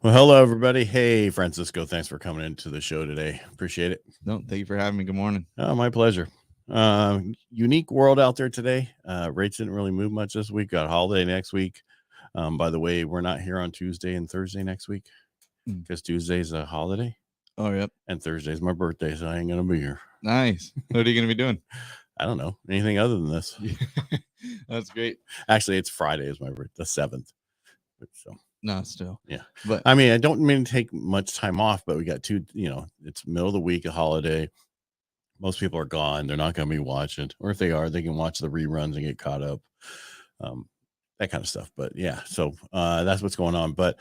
Well, hello, everybody. Hey, Francisco. Thanks for coming into the show today. Appreciate it. No, thank you for having me. Good morning. Oh, my pleasure. Unique world out there today. Rates didn't really move much this week. Got a holiday next week. By the way, we're not here on Tuesday and Thursday next week because Tuesday's a holiday. Oh, yep. And Thursday's my birthday, so I ain't going to be here. Nice. What are you going to be doing? I don't know. Anything other than this. That's great. Actually, it's Friday is my birthday, the 7th. So. No, still. Yeah. But I mean, I don't mean to take much time off, but we got it's middle of the week, a holiday. Most people are gone. They're not going to be watching, or if they are, they can watch the reruns and get caught up. That kind of stuff. But yeah, so that's what's going on. But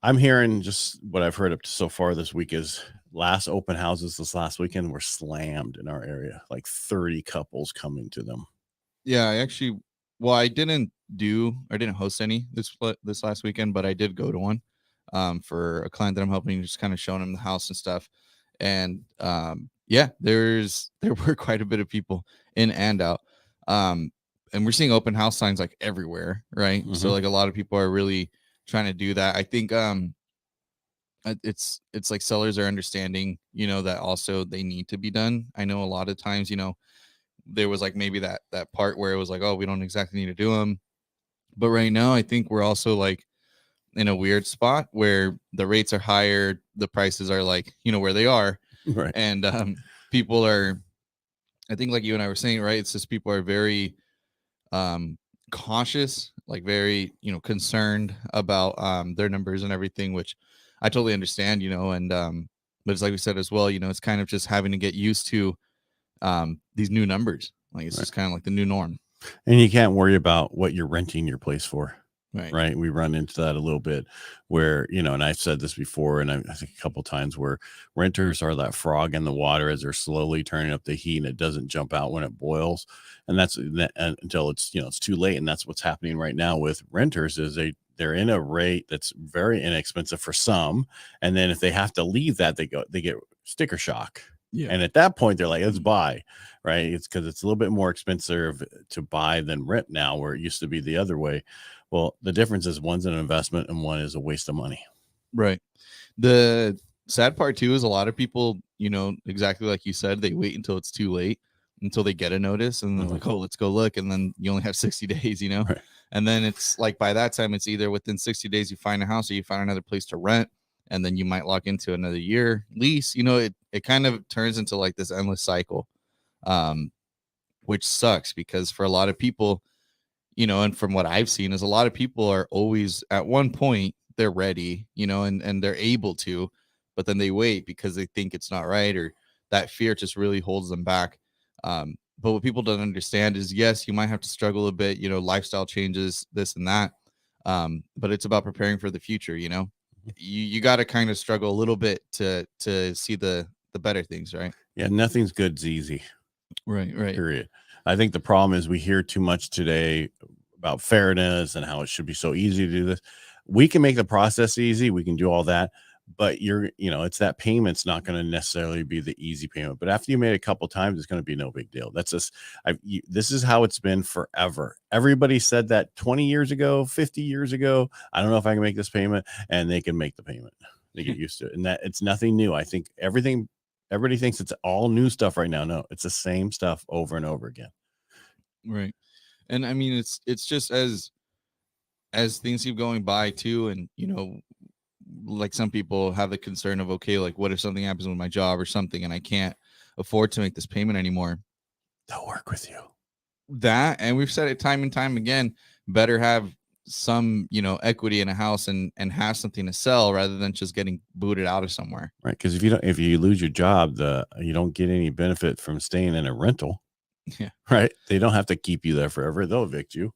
I'm hearing just what I've heard up to so far this week is last open houses this last weekend were slammed in our area, like 30 couples coming to them. Yeah, I didn't host any this last weekend, but I did go to one for a client that I'm helping, just kind of showing him the house and stuff. And yeah, there were quite a bit of people in and out. And we're seeing open house signs like everywhere, right? Mm-hmm. So like a lot of people are really trying to do that. I think it's like sellers are understanding, that also they need to be done. I know a lot of times, there was like maybe that part where it was like, oh, we don't exactly need to do them. But right now, I think we're also like in a weird spot where the rates are higher, the prices are like, where they are. Right. And people are, I think like you and I were saying, right? It's just people are very cautious, like very, concerned about their numbers and everything, which I totally understand, and but it's like we said as well, it's kind of just having to get used to these new numbers. Like it's just kind of like the new norm. And you can't worry about what you're renting your place for. Right. We run into that a little bit where, and I've said this before, and I think a couple of times where renters are that frog in the water as they're slowly turning up the heat and it doesn't jump out when it boils. And that's until it's, it's too late. And that's what's happening right now with renters is they're in a rate that's very inexpensive for some. And then if they have to leave that, they get sticker shock. Yeah. And at that point, they're like, let's buy, right? It's because it's a little bit more expensive to buy than rent now, where it used to be the other way. Well, the difference is one's an investment and one is a waste of money. Right. The sad part, too, is a lot of people, exactly like you said, they wait until it's too late, until they get a notice. And they're like, oh, let's go look. And then you only have 60 days, Right. And then it's like by that time, it's either within 60 days you find a house or you find another place to rent. And then you might lock into another year lease. It kind of turns into like this endless cycle, which sucks because for a lot of people, and from what I've seen is a lot of people are always at one point they're ready, and they're able to, but then they wait because they think it's not right or that fear just really holds them back. But what people don't understand is, yes, you might have to struggle a bit, lifestyle changes, this and that. But it's about preparing for the future, You got to kind of struggle a little bit to see the better things, right? Yeah, nothing's good's easy. Right. Period. I think the problem is we hear too much today about fairness and how it should be so easy to do this. We can make the process easy. We can do all that, but it's that payment's not going to necessarily be the easy payment. But after you made it a couple times, it's going to be no big deal. That's just, this is how it's been forever. Everybody said that 20 years ago, 50 years ago. I don't know if I can make this payment, and they can make the payment. They get used to it, and that it's nothing new. I think everybody thinks it's all new stuff right now. No, it's the same stuff over and over again. Right. And I mean, it's just as things keep going by too. And, like some people have the concern of, okay, like what if something happens with my job or something and I can't afford to make this payment anymore? They'll work with you. That, and we've said it time and time again, better have some, equity in a house and have something to sell rather than just getting booted out of somewhere. Right. Because if you lose your job, you don't get any benefit from staying in a rental. Yeah. Right. They don't have to keep you there forever. They'll evict you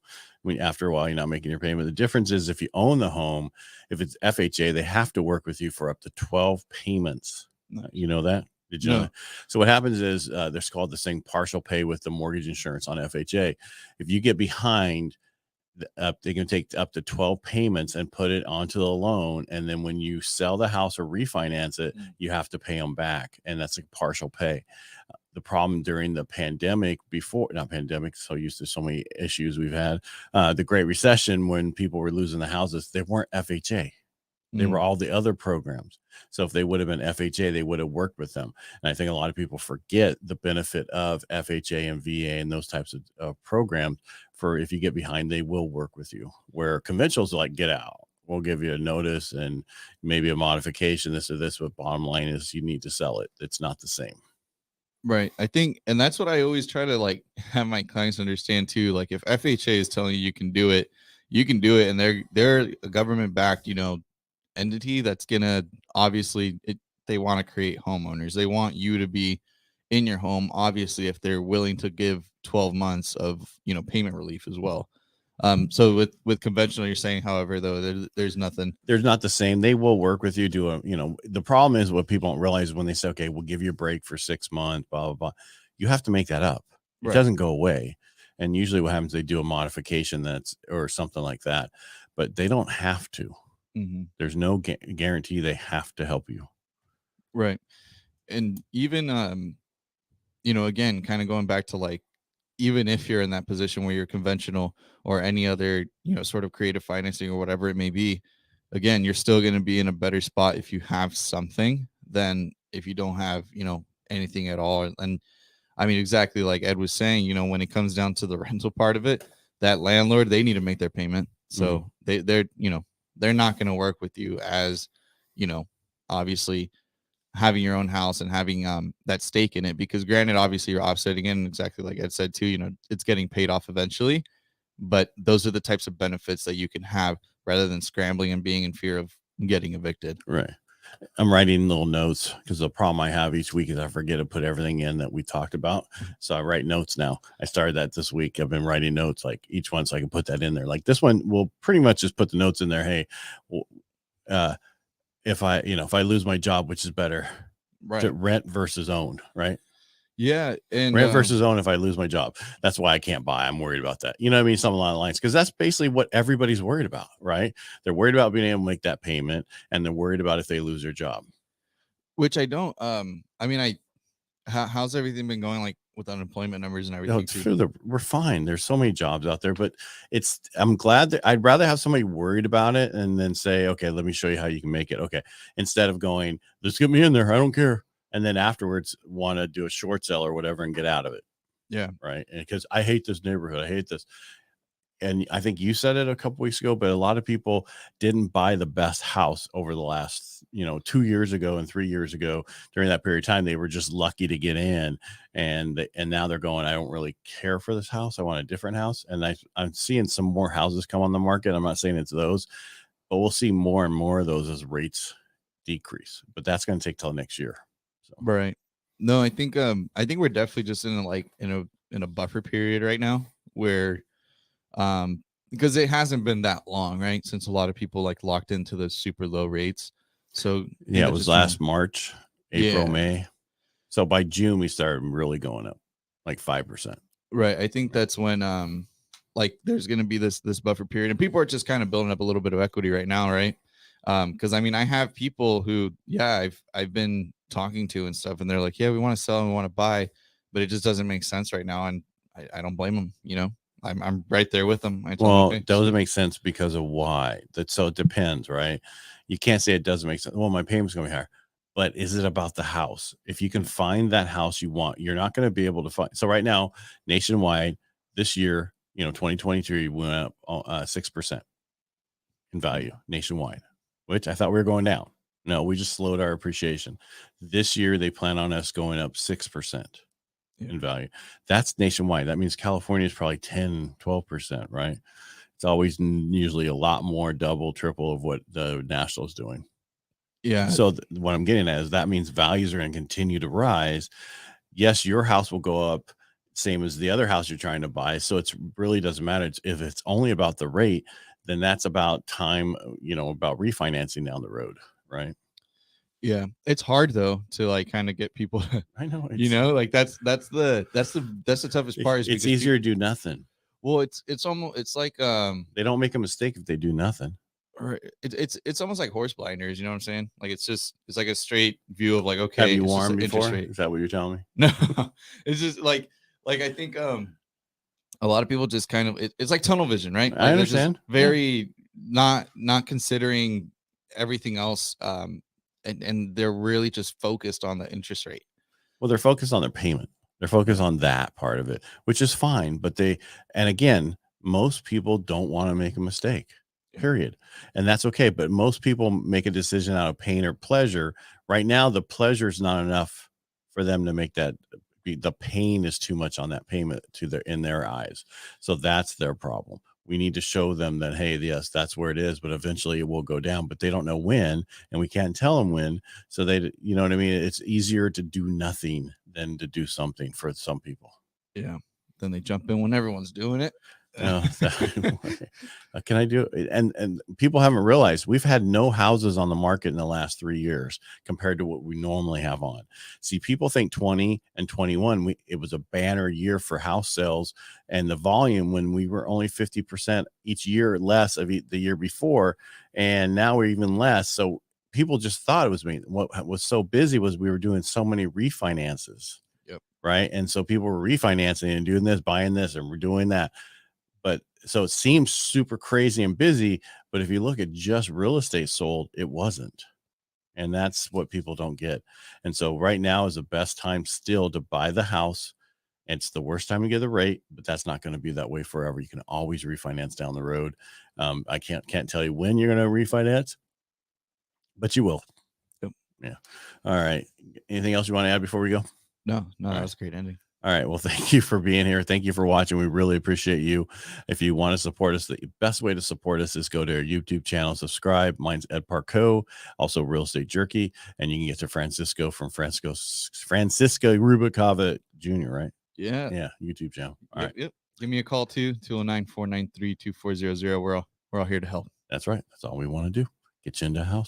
after a while you're not making your payment. The difference is if you own the home, if it's FHA, they have to work with you for up to 12 payments. Nice. You know that? Did you know that? So what happens is there's called this thing partial pay with the mortgage insurance on FHA. If you get behind, they can take up to 12 payments and put it onto the loan. And then when you sell the house or refinance it, you have to pay them back. And that's a partial pay. The problem during the pandemic so used to so many issues we've had, the Great Recession, when people were losing the houses, they weren't FHA. They were all the other programs. So if they would have been FHA, they would have worked with them. And I think a lot of people forget the benefit of FHA and VA and those types of programs. For if you get behind, they will work with you. Where conventionals are like, get out. We'll give you a notice and maybe a modification, this or this. But bottom line is you need to sell it. It's not the same. Right. I think, and that's what I always try to like have my clients understand too. Like if FHA is telling you can do it, you can do it. And they're a government backed, entity that's gonna obviously they want to create homeowners. They want you to be in your home, obviously, if they're willing to give 12 months of payment relief as well. So with conventional, you're saying, however, though, there's nothing. There's not the same. They will work with you. The problem is what people don't realize when they say, okay, we'll give you a break for 6 months, blah, blah, blah. You have to make that up. It doesn't go away. And usually what happens, they do a modification or something like that, but they don't have to. There's no guarantee they have to help you. Right. And even, again, kind of going back to like, even if you're in that position where you're conventional or any other, sort of creative financing or whatever it may be, again, you're still going to be in a better spot if you have something than if you don't have, anything at all. And I mean, exactly like Ed was saying, when it comes down to the rental part of it, that landlord, they need to make their payment. So they're not going to work with you as, obviously having your own house and having that stake in it, because granted, obviously you're offsetting in, exactly like Ed said too, it's getting paid off eventually, but those are the types of benefits that you can have rather than scrambling and being in fear of getting evicted. Right. I'm writing little notes because the problem I have each week is I forget to put everything in that we talked about. So I write notes now. I started that this week. I've been writing notes like each one so I can put that in there. Like this one, we'll pretty much just put the notes in there. Hey, if I lose my job, which is better, to rent versus own, right? Yeah. And rent versus own. If I lose my job, that's why I can't buy. I'm worried about that. You know what I mean? Something along the lines, because that's basically what everybody's worried about, right? They're worried about being able to make that payment, and they're worried about if they lose their job. Which I don't. How's everything been going, like with unemployment numbers and everything? We're fine. There's so many jobs out there, but I'm glad that I'd rather have somebody worried about it and then say, okay, let me show you how you can make it. Okay. Instead of going, let's get me in there. I don't care. And then afterwards want to do a short sale or whatever and get out of it. Yeah. Right. And because I hate this neighborhood. I hate this. And I think you said it a couple weeks ago, but a lot of people didn't buy the best house over the last, 2 years ago and 3 years ago. During that period of time, they were just lucky to get in, and now they're going, I don't really care for this house. I want a different house. And I'm seeing some more houses come on the market. I'm not saying it's those, but we'll see more and more of those as rates decrease. But that's going to take till next year. So. Right. No, I think we're definitely just in a buffer period right now where because it hasn't been that long, right, since a lot of people like locked into the super low rates. So yeah, it was last March, April, May. So by June we started really going up like 5%. Right. I think that's when like there's going to be this buffer period, and people are just kind of building up a little bit of equity right now, right? Because I mean, I have people who I've been talking to and stuff, and they're like, yeah, we want to sell and we want to buy, but it just doesn't make sense right now, and I don't blame them. I'm right there with them. Well, it doesn't make sense because of why. So it depends, right? You can't say it doesn't make sense. Well, my payment's going to be higher. But is it about the house? If you can find that house you want, you're not going to be able to find. So right now, nationwide, this year, 2023 went up 6% in value nationwide, which I thought we were going down. No, we just slowed our appreciation. This year, they plan on us going up 6%. In value. That's nationwide. That means California is probably 10, 12%, right? It's always usually a lot more, double, triple of what the national is doing. Yeah. So what I'm getting at is that means values are going to continue to rise. Yes, your house will go up same as the other house you're trying to buy. So it really doesn't matter. If it's only about the rate, then that's about time, about refinancing down the road, right? Yeah, it's hard though to like kind of get people. I know, like that's the toughest part. It's easier to do nothing. Well, it's like they don't make a mistake if they do nothing. Or it's almost like horse blinders. You know what I'm saying? Like it's like a straight view of like, okay, have you warmed before? Is that what you're telling me? No, it's just like I think a lot of people just kind of it's like tunnel vision, right? Like I understand. very not considering everything else. And they're really just focused on the interest rate. Well, they're focused on their payment. They're focused on that part of it, which is fine. But and again, most people don't want to make a mistake, period. And that's okay. But most people make a decision out of pain or pleasure. Right now, the pleasure is not enough for them to make that. The pain is too much on that payment in their eyes. So that's their problem. We need to show them that, hey, yes, that's where it is, but eventually it will go down, but they don't know when, and we can't tell them when. So you know what I mean? It's easier to do nothing than to do something for some people. Yeah. Then they jump in when everyone's doing it. Can I do it? And people haven't realized we've had no houses on the market in the last 3 years compared to what we normally have on. See, people think 20 and 21, it was a banner year for house sales, and the volume when we were only 50% each year less of the year before, and now we're even less. So people just thought it was me. What was so busy was we were doing so many refinances. Yep. Right. And so people were refinancing and doing this, buying this, and we're doing that. But so it seems super crazy and busy, but if you look at just real estate sold, it wasn't. And that's what people don't get. And so right now is the best time still to buy the house. It's the worst time to get the rate, but that's not going to be that way forever. You can always refinance down the road. I can't tell you when you're going to refinance, but you will. Yep. Yeah. All right. Anything else you want to add before we go? No, that was a great ending. All right. Well, thank you for being here. Thank you for watching. We really appreciate you. If you want to support us, the best way to support us is go to our YouTube channel, subscribe. Mine's Ed Parcaut, also Real Estate Jerky. And you can get to Francisco from Francisco Ruvalcaba Jr., right? Yeah. Yeah. YouTube channel. All right. Yep. Give me a call too, 209-493-2400. We're all here to help. That's right. That's all we want to do. Get you into a house.